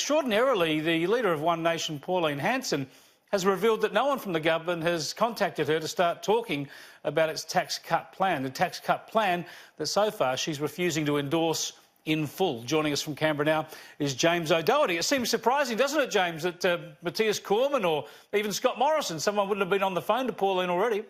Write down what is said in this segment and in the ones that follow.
extraordinarily, the leader of One Nation, Pauline Hanson, has revealed that no one from the government has contacted her to start talking about its tax cut plan, the tax cut plan that so far she's refusing to endorse in full. Joining us from Canberra now is James O'Doherty. It seems surprising, doesn't it, James, that Matthias Cormann or even Scott Morrison, someone wouldn't have been on the phone to Pauline already?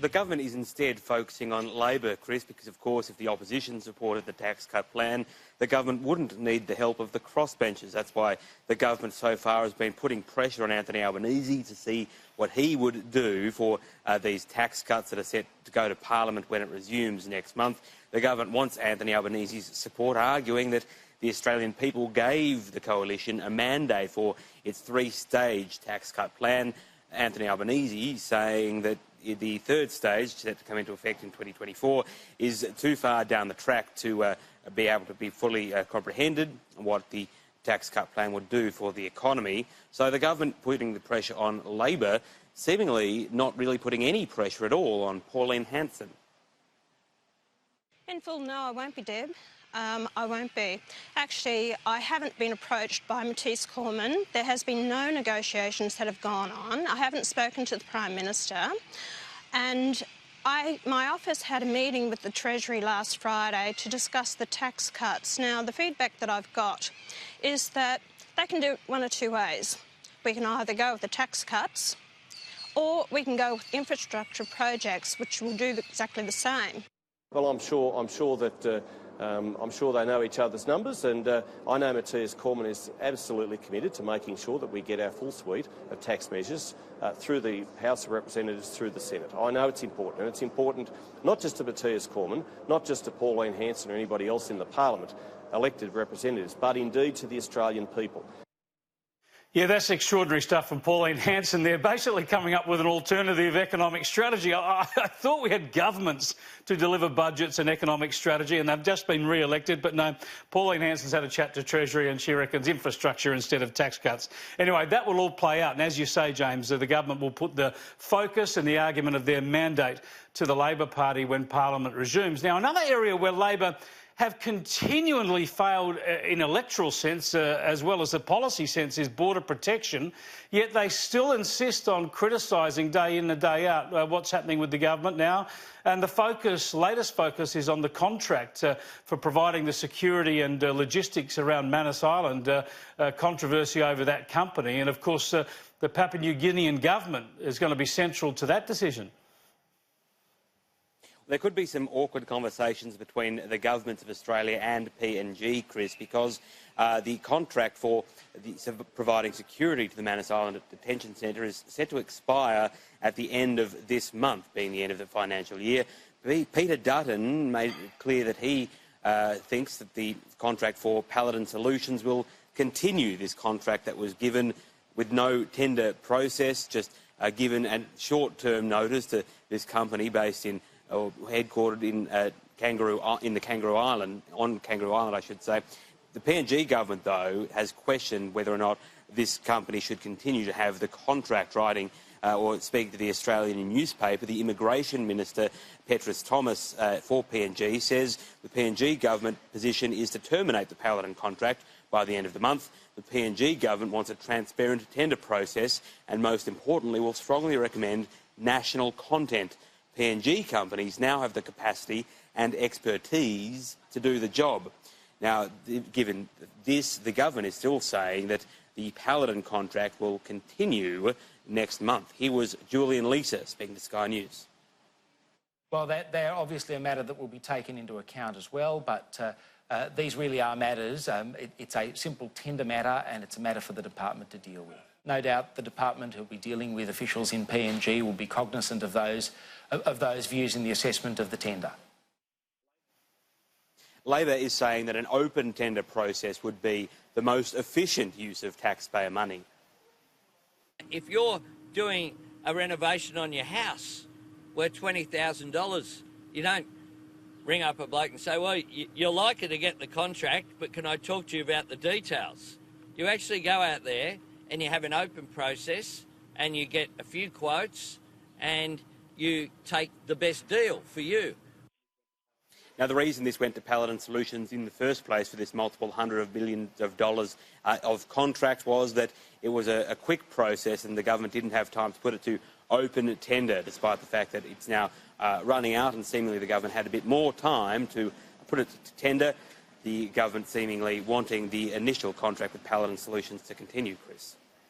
The government is instead focusing on Labor, Chris, because, of course, if the opposition supported the tax cut plan, the government wouldn't need the help of the crossbenchers. That's why the government so far has been putting pressure on Anthony Albanese to see what he would do for these tax cuts that are set to go to Parliament when it resumes next month. The government wants Anthony Albanese's support, arguing that the Australian people gave the coalition a mandate for its three-stage tax cut plan. Anthony Albanese saying that the third stage, set to come into effect in 2024, is too far down the track to be able to be fully comprehended what the tax cut plan would do for the economy. So the government putting the pressure on Labor, seemingly not really putting any pressure at all on Pauline Hanson. In full, no, I won't be, Deb. I won't be. Actually, I haven't been approached by Matthias Cormann. There has been no negotiations that have gone on. I haven't spoken to the Prime Minister. And my office had a meeting with the Treasury last Friday to discuss the tax cuts. Now, the feedback that I've got is that they can do it one of two ways. We can either go with the tax cuts or we can go with infrastructure projects, which will do exactly the same. Well, I'm sure they know each other's numbers, and I know Matthias Cormann is absolutely committed to making sure that we get our full suite of tax measures through the House of Representatives, through the Senate. I know it's important, and it's important not just to Matthias Cormann, not just to Pauline Hanson or anybody else in the Parliament, elected representatives, but indeed to the Australian people. Yeah, that's extraordinary stuff from Pauline Hanson. They're basically coming up with an alternative economic strategy. I thought we had governments to deliver budgets and economic strategy, and they've just been re-elected. But no, Pauline Hanson's had a chat to Treasury and she reckons infrastructure instead of tax cuts. Anyway, that will all play out. And as you say, James, the government will put the focus and the argument of their mandate to the Labor Party when Parliament resumes. Now, another area where Labor have continually failed in electoral sense as well as the policy sense is border protection, yet they still insist on criticising day in and day out what's happening with the government now. And the latest focus is on the contract for providing the security and logistics around Manus Island, controversy over that company. And of course, the Papua New Guinean government is going to be central to that decision. There could be some awkward conversations between the governments of Australia and PNG, Chris, because the contract for providing security to the Manus Island Detention Centre is set to expire at the end of this month, being the end of the financial year. Peter Dutton made it clear that he thinks that the contract for Paladin Solutions will continue, this contract that was given with no tender process, just given a short-term notice to this company based in or headquartered in Kangaroo Island, I should say. The PNG government, though, has questioned whether or not this company should continue to have the contract. Writing or speaking to the Australian newspaper, the Immigration Minister, Petrus Thomas, for PNG, says the PNG government position is to terminate the Paladin contract by the end of the month. The PNG government wants a transparent tender process and, most importantly, will strongly recommend national content. PNG companies now have the capacity and expertise to do the job. Now, given this, the government is still saying that the Paladin contract will continue next month. Here was Julian Lisa speaking to Sky News. Well, they're obviously a matter that will be taken into account as well, but these really are matters. It's a simple tender matter and it's a matter for the department to deal with. No doubt the department who'll be dealing with officials in PNG will be cognisant of those views in the assessment of the tender. Labor is saying that an open tender process would be the most efficient use of taxpayer money. If you're doing a renovation on your house worth $20,000, you don't ring up a bloke and say, well, you're likely to get the contract, but can I talk to you about the details? You actually go out there and you have an open process and you get a few quotes and you take the best deal for you. Now, the reason this went to Paladin Solutions in the first place for this multiple hundred of millions of dollars of contract was that it was a quick process and the government didn't have time to put it to open tender, despite the fact that it's now running out and seemingly the government had a bit more time to put it to tender. The government seemingly wanting the initial contract with Paladin Solutions to continue, Chris.